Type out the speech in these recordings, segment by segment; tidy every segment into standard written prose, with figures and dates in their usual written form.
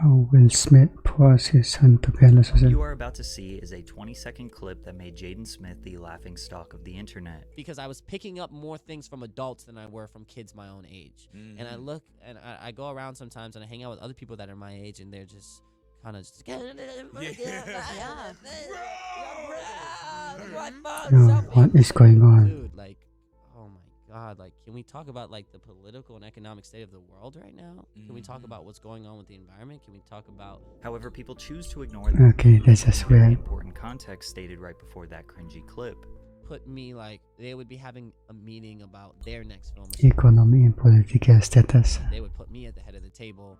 How Will Smith forced his son to fail. What you are about to see is a 20-second clip that made Jaden Smith the laughingstock of the internet. Because I was picking up more things from adults than I were from kids my own age. And I look and I go around sometimes and I hang out with other people that are my age and they're just kind of just What is going on? Dude, like, oh my God, like, can we talk about like the political and economic state of the world right now? Can we talk about what's going on with the environment? Can we talk about... However, people choose to ignore the Okay, that's just very weird. important context stated right before that cringy clip. Put me like they would be having a meeting about their next film. Economy and political status. They would put me at the head of the table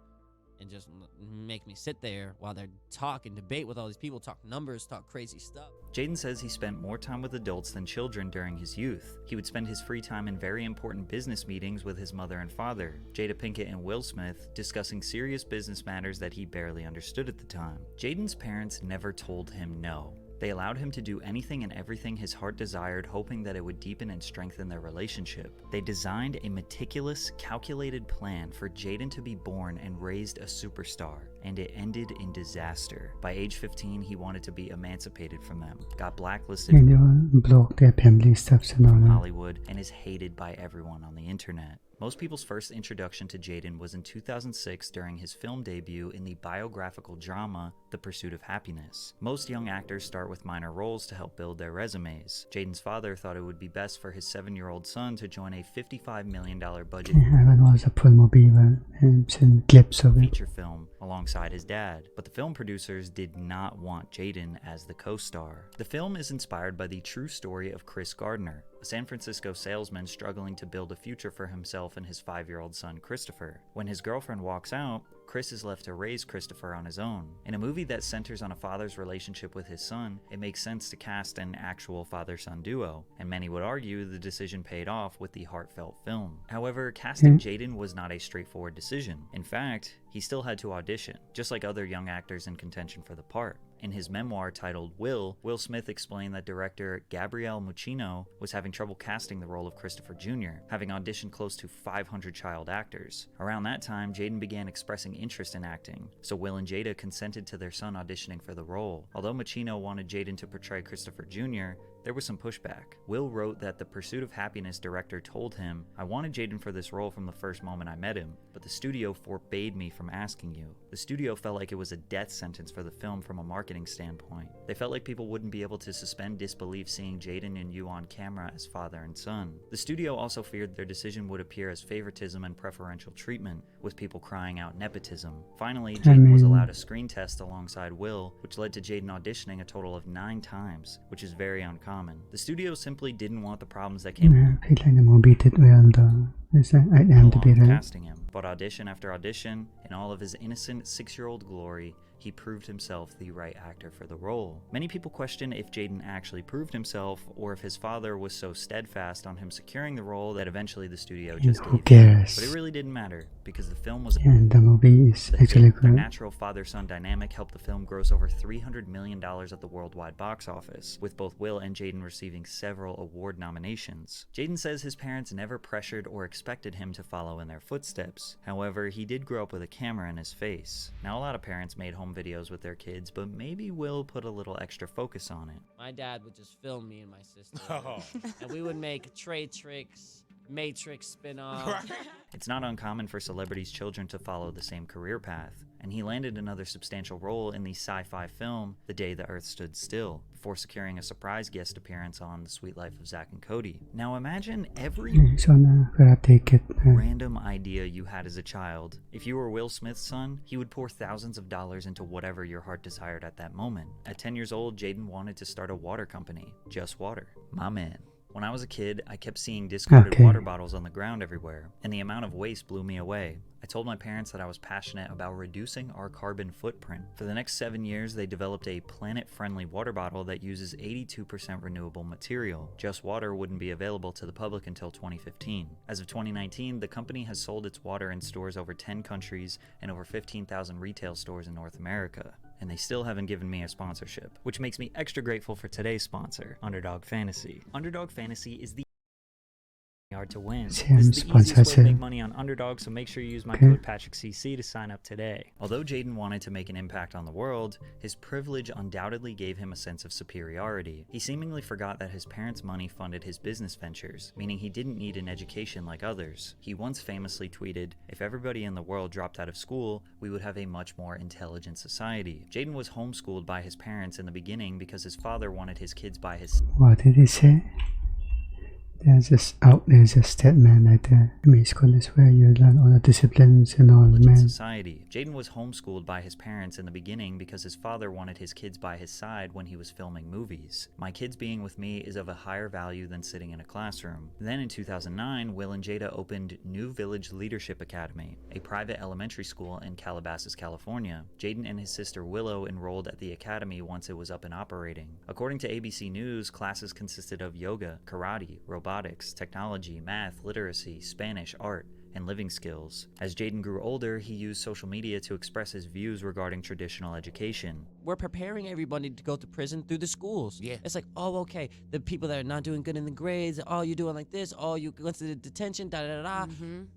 and just make me sit there while they're talking, debate with all these people, talk numbers, talk crazy stuff. Jaden says he spent more time with adults than children during his youth. He would spend his free time in very important business meetings with his mother and father, Jada Pinkett and Will Smith, discussing serious business matters that he barely understood at the time. Jaden's parents never told him no. They allowed him to do anything and everything his heart desired, hoping that it would deepen and strengthen their relationship. They designed a meticulous, calculated plan for Jaden to be born and raised a superstar, and it ended in disaster. By age 15, he wanted to be emancipated from them, got blacklisted And they block their family stuff and all from that. Hollywood, and is hated by everyone on the internet. Most people's first introduction to Jaden was in 2006 during his film debut in the biographical drama The Pursuit of Happiness. Most young actors start with minor roles to help build their resumes. Jaden's father thought it would be best for his 7-year-old son to join a $55 million budget I haven't watched a full movie and seen clips of it. feature film alongside his dad, but the film producers did not want Jaden as the co-star. The film is inspired by the true story of Chris Gardner, a San Francisco salesman struggling to build a future for himself and his 5-year-old son Christopher. When his girlfriend walks out, Chris is left to raise Christopher on his own. In a movie that centers on a father's relationship with his son, it makes sense to cast an actual father-son duo, and many would argue the decision paid off with the heartfelt film. However, casting Jaden was not a straightforward decision. In fact, he still had to audition, just like other young actors in contention for the part. In his memoir titled Will Smith explained that director Gabrielle Muccino was having trouble casting the role of Christopher Jr., having auditioned close to 500 child actors. Around that time, Jaden began expressing interest in acting, so Will and Jada consented to their son auditioning for the role. Although Muccino wanted Jaden to portray Christopher Jr., there was some pushback. Will wrote that the Pursuit of Happiness director told him, "I wanted Jaden for this role from the first moment I met him, but the studio forbade me from asking you." The studio felt like it was a death sentence for the film from a marketing standpoint. They felt like people wouldn't be able to suspend disbelief seeing Jaden and you on camera as father and son. The studio also feared their decision would appear as favoritism and preferential treatment, with people crying out nepotism. Finally, Jaden was allowed a screen test alongside Will, which led to Jaden auditioning a total of 9 times, which is very uncommon. The studio simply didn't want the problems that came I feel like the movie did well though. I am to be along with right. casting him. But audition after audition, in all of his innocent 6-year-old glory, he proved himself the right actor for the role. Many people question if Jaden actually proved himself, or if his father was so steadfast on him securing the role that eventually the studio just Who gave him. cares? But it really didn't matter, because the film was And the movie is actually their good. natural father-son dynamic helped the film gross over $300 million at the worldwide box office, with both Will and Jaden receiving several award nominations. Jaden says his parents never pressured or expected him to follow in their footsteps. However, he did grow up with a camera in his face. Now, a lot of parents made home videos with their kids, but maybe Will put a little extra focus on it. My dad would just film me and my sister. And we would make trade tricks, Matrix spin-off. It's not uncommon for celebrities' children to follow the same career path, and he landed another substantial role in the sci-fi film The Day the Earth Stood Still, before securing a surprise guest appearance on The Sweet Life of Zack and Cody. Now imagine every So na Karate Kid. random idea you had as a child. If you were Will Smith's son, he would pour thousands of dollars into whatever your heart desired at that moment. At 10 years old, Jaden wanted to start a water company. Just Water. My man. When I was a kid, I kept seeing discarded water bottles on the ground everywhere, and the amount of waste blew me away. I told my parents that I was passionate about reducing our carbon footprint. For the next 7 years, they developed a planet-friendly water bottle that uses 82% renewable material. Just Water wouldn't be available to the public until 2015. As of 2019, the company has sold its water in stores over 10 countries and over 15,000 retail stores in North America. And they still haven't given me a sponsorship, which makes me extra grateful for today's sponsor, Underdog Fantasy. Underdog Fantasy is the yard to win. Same This is the easiest way to sponsorship. make money on Underdog, so make sure you use my Okay. code patrickcc to sign up today. Although Jaden wanted to make an impact on the world, his privilege undoubtedly gave him a sense of superiority. He seemingly forgot that his parents' money funded his business ventures, meaning he didn't need an education like others. He once famously tweeted, "If everybody in the world dropped out of school, we would have a much more intelligent society." Jaden was homeschooled by his parents in the beginning because his father wanted his kids by his What did he say? There's a statement like that. I mean, school is where you learn all the disciplines and all, intelligent man. society. Jaden was homeschooled by his parents in the beginning because his father wanted his kids by his side when he was filming movies. "My kids being with me is of a higher value than sitting in a classroom." Then in 2009, Will and Jada opened New Village Leadership Academy, a private elementary school in Calabasas, California. Jaden and his sister Willow enrolled at the academy once it was up and operating. According to ABC News, classes consisted of yoga, karate, robotics, technology, math, literacy, Spanish, art, and living skills. As Jaden grew older, he used social media to express his views regarding traditional education. We're preparing everybody to go to prison through the schools. Yeah. It's like, oh, okay, the people that are not doing good in the grades, oh, you're doing like this, oh, you went to the detention, da-da-da-da.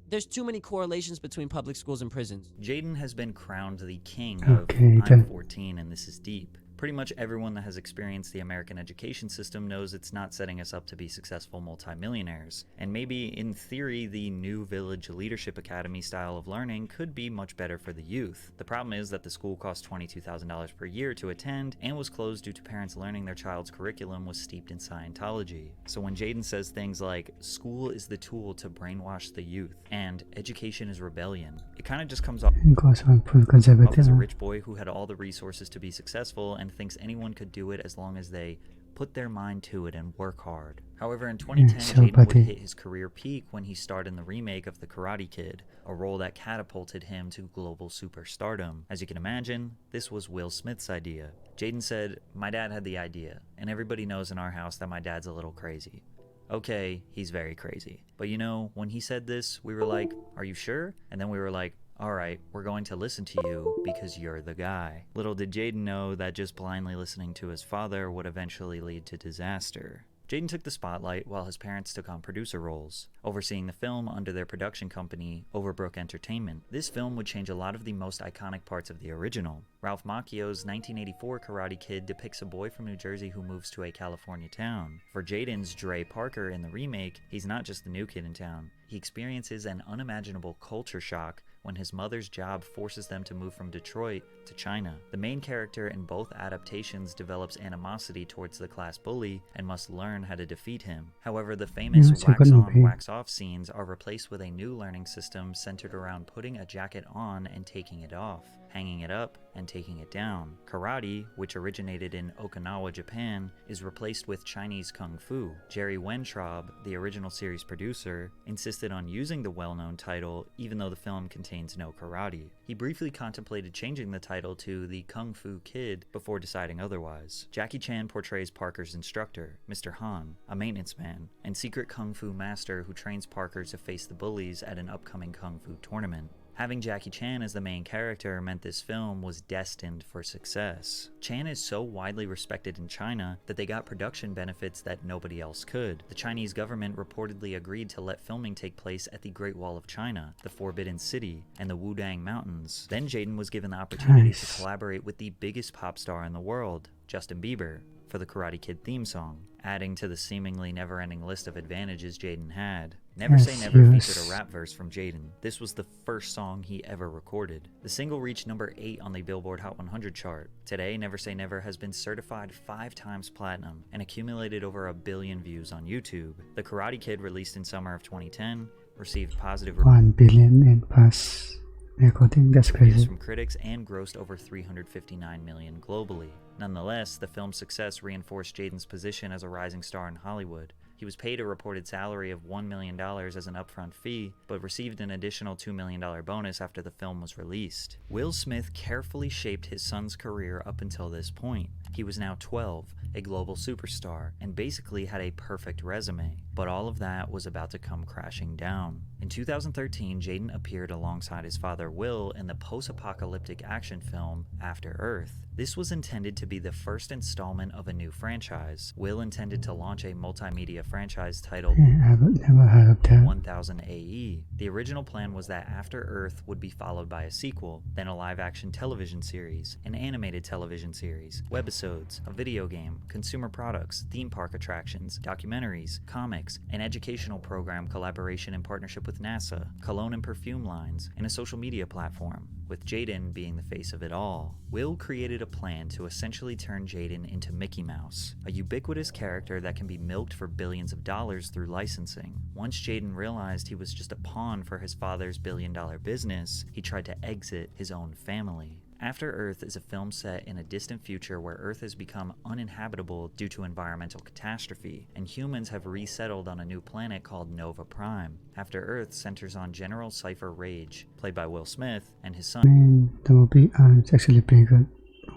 There's too many correlations between public schools and prisons. Jaden has been crowned the king of Okay, I'm then. 14 and this is deep. Pretty much everyone that has experienced the American education system knows it's not setting us up to be successful multimillionaires. And maybe, in theory, the New Village Leadership Academy style of learning could be much better for the youth. The problem is that the school cost $22,000 per year to attend and was closed due to parents learning their child's curriculum was steeped in Scientology. So when Jaden says things like, "School is the tool to brainwash the youth," and "education is rebellion," it kind of just comes off It goes on full as conservative. a huh? rich boy who had all the resources to be successful and thinks anyone could do it as long as they put their mind to it and work hard. However, in 2010, so Jaden would buddy. hit his career peak when he starred in the remake of The Karate Kid, a role that catapulted him to global superstardom. As you can imagine, this was Will Smith's idea. Jaden said, "My dad had the idea, and everybody knows in our house that my dad's a little crazy." Okay, he's very crazy. But you know, when he said this, we were like, "Are you sure?" And then we were like, "Alright, we're going to listen to you because you're the guy." Little did Jaden know that just blindly listening to his father would eventually lead to disaster. Jaden took the spotlight while his parents took on producer roles, overseeing the film under their production company, Overbrook Entertainment. This film would change a lot of the most iconic parts of the original. Ralph Macchio's 1984 Karate Kid depicts a boy from New Jersey who moves to a California town. For Jaden's Dre Parker in the remake, he's not just the new kid in town. He experiences an unimaginable culture shock when his mother's job forces them to move from Detroit to China. The main character in both adaptations develops animosity towards the class bully and must learn how to defeat him. However, the famous Yeah, it's a good wax-on, movie. wax-off scenes are replaced with a new learning system centered around putting a jacket on and taking it off, hanging it up, and taking it down. Karate, which originated in Okinawa, Japan, is replaced with Chinese Kung Fu. Jerry Weintraub, the original series producer, insisted on using the well-known title even though the film contains no karate. He briefly contemplated changing the title to The Kung Fu Kid before deciding otherwise. Jackie Chan portrays Parker's instructor, Mr. Han, a maintenance man, and secret Kung Fu master who trains Parker to face the bullies at an upcoming Kung Fu tournament. Having Jackie Chan as the main character meant this film was destined for success. Chan is so widely respected in China that they got production benefits that nobody else could. The Chinese government reportedly agreed to let filming take place at the Great Wall of China, the Forbidden City, and the Wudang Mountains. Then Jaden was given the opportunity Nice. to collaborate with the biggest pop star in the world, Justin Bieber, for the Karate Kid theme song, adding to the seemingly never-ending list of advantages Jaden had. Never Say Yes, Never yes. featured a rap verse from Jaden. This was the first song he ever recorded. The single reached number 8 on the Billboard Hot 100 chart. Today, Never Say Never has been certified 5 times platinum and accumulated over 1 billion views on YouTube. The Karate Kid, released in summer of 2010, received positive 1 billion and plus recording. That's reviews crazy. from critics and grossed over $359 million globally. Nonetheless, the film's success reinforced Jaden's position as a rising star in Hollywood. He was paid a reported salary of $1 million as an upfront fee, but received an additional $2 million bonus after the film was released. Will Smith carefully shaped his son's career up until this point. He was now 12, a global superstar, and basically had a perfect resume. But all of that was about to come crashing down. In 2013, Jaden appeared alongside his father Will in the post-apocalyptic action film After Earth. This was intended to be the first installment of a new franchise. Will intended to launch a multimedia franchise titled I've never heard of that. 1000 AE. The original plan was that After Earth would be followed by a sequel, then a live-action television series, an animated television series, webisodes, a video game, consumer products, theme park attractions, documentaries, comics, an educational program collaboration in partnership with NASA, cologne and perfume lines, and a social media platform, with Jaden being the face of it all. Will created a plan to essentially turn Jaden into Mickey Mouse, a ubiquitous character that can be milked for billions of dollars through licensing. Once Jaden realized he was just a pawn for his father's billion-dollar business, he tried to exit his own family. After Earth is a film set in a distant future where Earth has become uninhabitable due to environmental catastrophe, and humans have resettled on a new planet called Nova Prime. After Earth centers on General Cypher Rage, played by Will Smith, and his son. The movie is actually pretty good.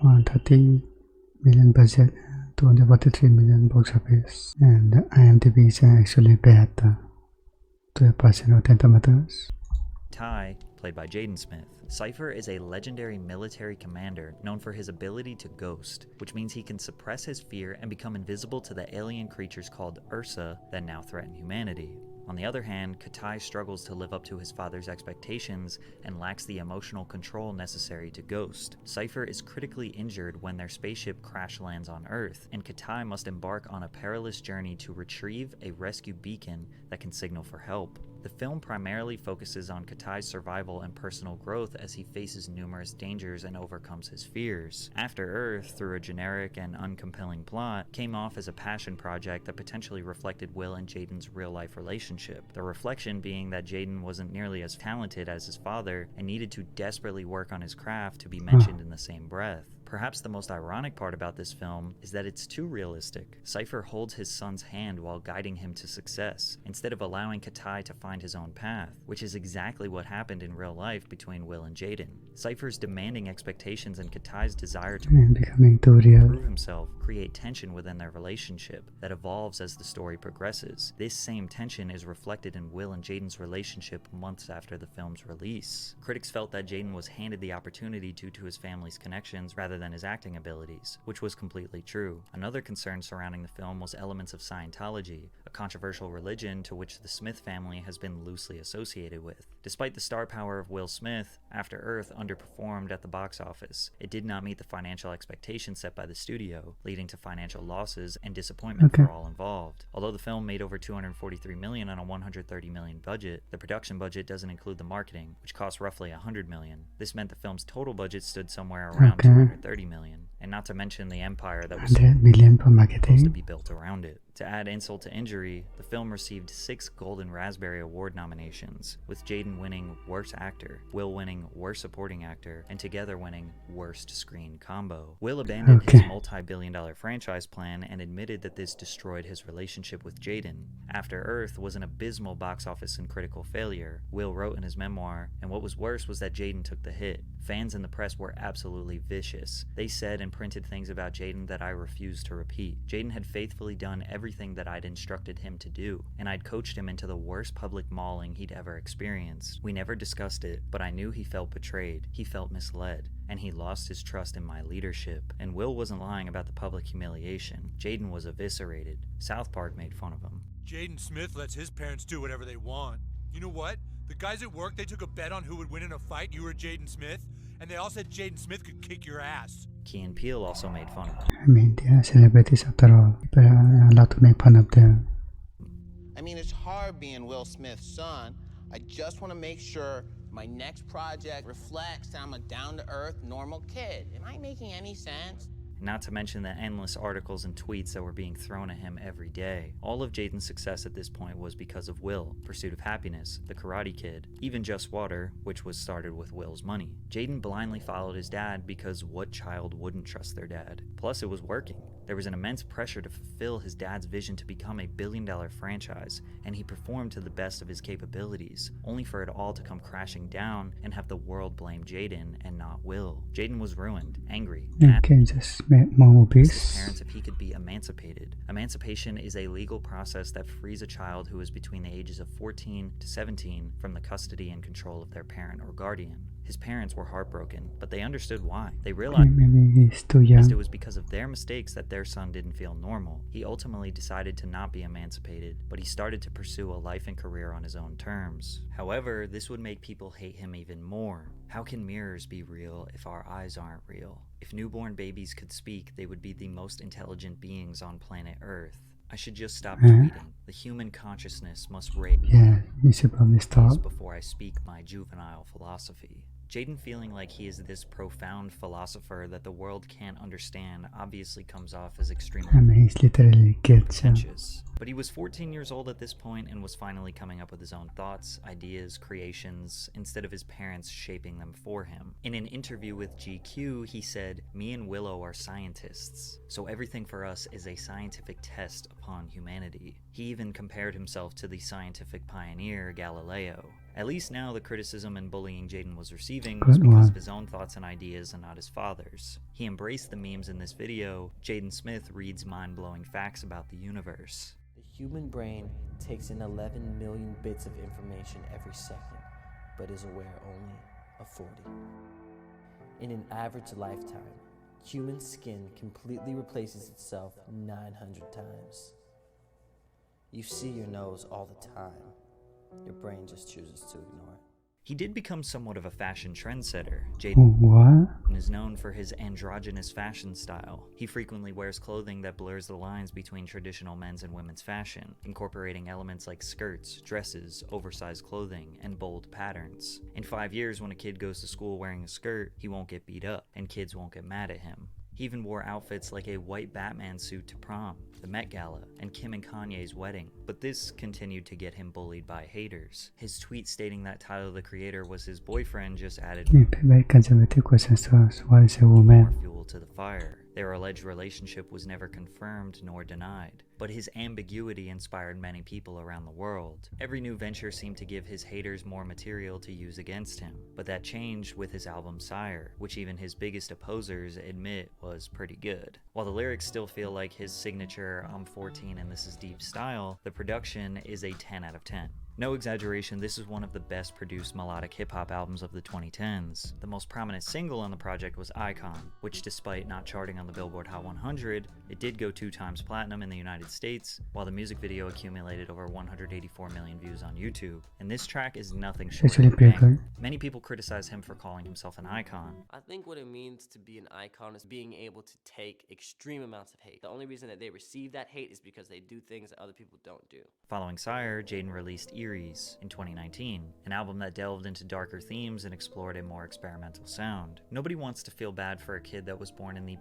130 million budget, 243 million box office, and the IMDb is actually bad, 12% Rotten Tomatoes. Ty, played by Jaden Smith. Cypher is a legendary military commander known for his ability to ghost, which means he can suppress his fear and become invisible to the alien creatures called Ursa that now threaten humanity. On the other hand, Katai struggles to live up to his father's expectations and lacks the emotional control necessary to ghost. Cypher is critically injured when their spaceship crash lands on Earth, and Katai must embark on a perilous journey to retrieve a rescue beacon that can signal for help. The film primarily focuses on Katai's survival and personal growth as he faces numerous dangers and overcomes his fears. After Earth, through a generic and uncompelling plot, came off as a passion project that potentially reflected Will and Jaden's real-life relationship. The reflection being that Jaden wasn't nearly as talented as his father and needed to desperately work on his craft to be mentioned in the same breath. Perhaps the most ironic part about this film is that it's too realistic. Cypher holds his son's hand while guiding him to success, instead of allowing Katai to find his own path, which is exactly what happened in real life between Will and Jaden. Cypher's demanding expectations and Katai's desire to becoming too real. prove himself create tension within their relationship that evolves as the story progresses. This same tension is reflected in Will and Jaden's relationship months after the film's release. Critics felt that Jaden was handed the opportunity due to his family's connections rather than his acting abilities, which was completely true. Another concern surrounding the film was elements of Scientology, a controversial religion to which the Smith family has been loosely associated with. Despite the star power of Will Smith, After Earth underperformed at the box office. It did not meet the financial expectations set by the studio, leading to financial losses and disappointment for all involved. Although the film made over $243 million on a $130 million budget, the production budget doesn't include the marketing, which cost roughly $100 million. This meant the film's total budget stood somewhere around $230 million, and not to mention the empire that was supposed to be built around it. To add insult to injury, the film received 6 Golden Raspberry Award nominations, with Jaden winning Worst Actor, Will winning Worst Supporting Actor, and together winning Worst Screen Combo. Will abandoned his multi-billion-dollar franchise plan and admitted that this destroyed his relationship with Jaden. After Earth was an abysmal box office and critical failure, Will wrote in his memoir, and what was worse was that Jaden took the hit. Fans and the press were absolutely vicious. They said and printed things about Jaden that I refused to repeat. Jaden had faithfully done everything that I'd instructed him to do, and I'd coached him into the worst public mauling he'd ever experienced. We never discussed it, but I knew he felt betrayed, he felt misled, and he lost his trust in my leadership. And Will wasn't lying about the public humiliation. Jaden was eviscerated. South Park made fun of him. Jaden Smith lets his parents do whatever they want. You know what? The guys at work, they took a bet on who would win in a fight, you or Jaden Smith, and they all said Jaden Smith could kick your ass. Key and Peele also made fun of him. I mean, they are celebrities after all. People are allowed to make fun of them. I mean, it's hard being Will Smith's son. I just want to make sure my next project reflects that I'm a down-to-earth, normal kid. Am I making any sense? Not to mention the endless articles and tweets that were being thrown at him every day. All of Jaden's success at this point was because of Will, Pursuit of Happiness, The Karate Kid, even Just Water, which was started with Will's money. Jaden blindly followed his dad because what child wouldn't trust their dad? Plus, it was working. There was an immense pressure to fulfill his dad's vision to become a billion-dollar franchise, and he performed to the best of his capabilities, only for it all to come crashing down and have the world blame Jaden and not Will. Jaden was ruined, angry, and Okay, just make more asked his movies. parents if he could be emancipated. Emancipation is a legal process that frees a child who is between the ages of 14 to 17 from the custody and control of their parent or guardian. His parents were heartbroken, but they understood why. They realized Maybe he's too it young. was because of their mistakes that their son didn't feel normal. He ultimately decided to not be emancipated, but he started to pursue a life and career on his own terms. However, this would make people hate him even more. How can mirrors be real if our eyes aren't real? If newborn babies could speak, they would be the most intelligent beings on planet Earth. I should just stop tweeting. The human consciousness must raise Yeah, you should probably stop. before I speak my juvenile philosophy. Jaden feeling like he is this profound philosopher that the world can't understand obviously comes off as extremely I mean, he's literally kids. pretentious. But he was 14 years old at this point and was finally coming up with his own thoughts, ideas, creations, instead of his parents shaping them for him. In an interview with GQ, he said, "Me and Willow are scientists, so everything for us is a scientific test upon humanity." He even compared himself to the scientific pioneer Galileo. At least now the criticism and bullying Jaden was receiving was Good because one. of his own thoughts and ideas and not his father's. He embraced the memes in this video. Jaden Smith reads mind-blowing facts about the universe. The human brain takes in 11 million bits of information every second, but is aware only of 40. In an average lifetime, human skin completely replaces itself 900 times. You see your nose all the time. Your brain just chooses to ignore it. He did become somewhat of a fashion trendsetter. Oh, Jaden what? is known for his androgynous fashion style. He frequently wears clothing that blurs the lines between traditional men's and women's fashion, incorporating elements like skirts, dresses, oversized clothing, and bold patterns. In 5 years, when a kid goes to school wearing a skirt, he won't get beat up, and kids won't get mad at him. He even wore outfits like a white Batman suit to prom, the Met Gala, and Kim and Kanye's wedding, but this continued to get him bullied by haters. His tweet stating that Tyler the Creator was his boyfriend just added Very conservative questions to us. What is a more woman? fuel to the fire. Their alleged relationship was never confirmed nor denied, but his ambiguity inspired many people around the world. Every new venture seemed to give his haters more material to use against him, but that changed with his album Sire, which even his biggest opposers admit was pretty good. While the lyrics still feel like his signature "I'm 14 and this is deep" style, the production is a 10 out of 10. No exaggeration, this is one of the best produced melodic hip-hop albums of the 2010s. The most prominent single on the project was Icon, which despite not charting on the Billboard Hot 100, it did go 2 times platinum in the United States, while the music video accumulated over 184 million views on YouTube. And this track is nothing short Actually, of a pretty banger. good. Many people criticize him for calling himself an icon. I think what it means to be an icon is being able to take extreme amounts of hate. The only reason that they receive that hate is because they do things that other people don't do. Following Sire, Jaden released Eerie's in 2019, an album that delved into darker themes and explored a more experimental sound. Nobody wants to feel bad for a kid that was born in the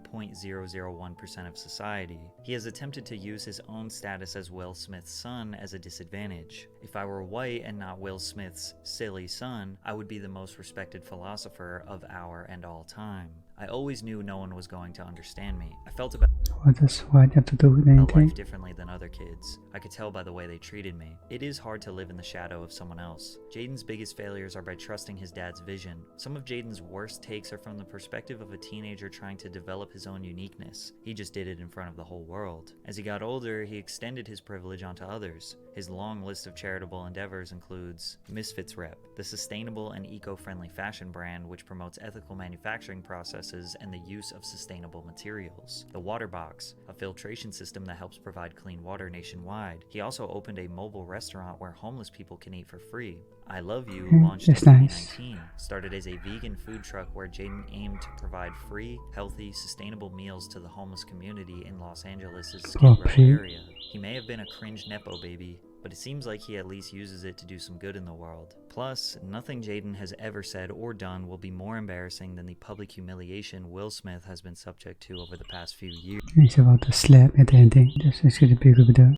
0.001% of society. He has attempted to use his own status as Will Smith's son as a disadvantage. If I were white and not Will Smith's silly son, I would be the most respected philosopher of our and all time. I always knew no one was going to understand me. I felt about What does white have to do with life anything? differently than other kids. I could tell by the way they treated me. It is hard to live in the shadow of someone else. Jaden's biggest failures are by trusting his dad's vision. Some of Jaden's worst takes are from the perspective of a teenager trying to develop his own uniqueness. He just did it in front of the whole world. As he got older, he extended his privilege onto others. His long list of charitable endeavors includes Misfits Rep, the sustainable and eco-friendly fashion brand which promotes ethical manufacturing processes and the use of sustainable materials. The Water Box, a filtration system that helps provide clean water nationwide. He also opened a mobile restaurant where homeless people can eat for free. I Love You, launched in That's nice. 2019, started as a vegan food truck where Jaden aimed to provide free, healthy, sustainable meals to the homeless community in Los Angeles' Skid Row free. area. He may have been a cringe Nepo baby, but it seems like he at least uses it to do some good in the world. Plus, nothing Jaden has ever said or done will be more embarrassing than the public humiliation Will Smith has been subject to over the past few years. It's about to slap at the ending. That's actually pretty good video.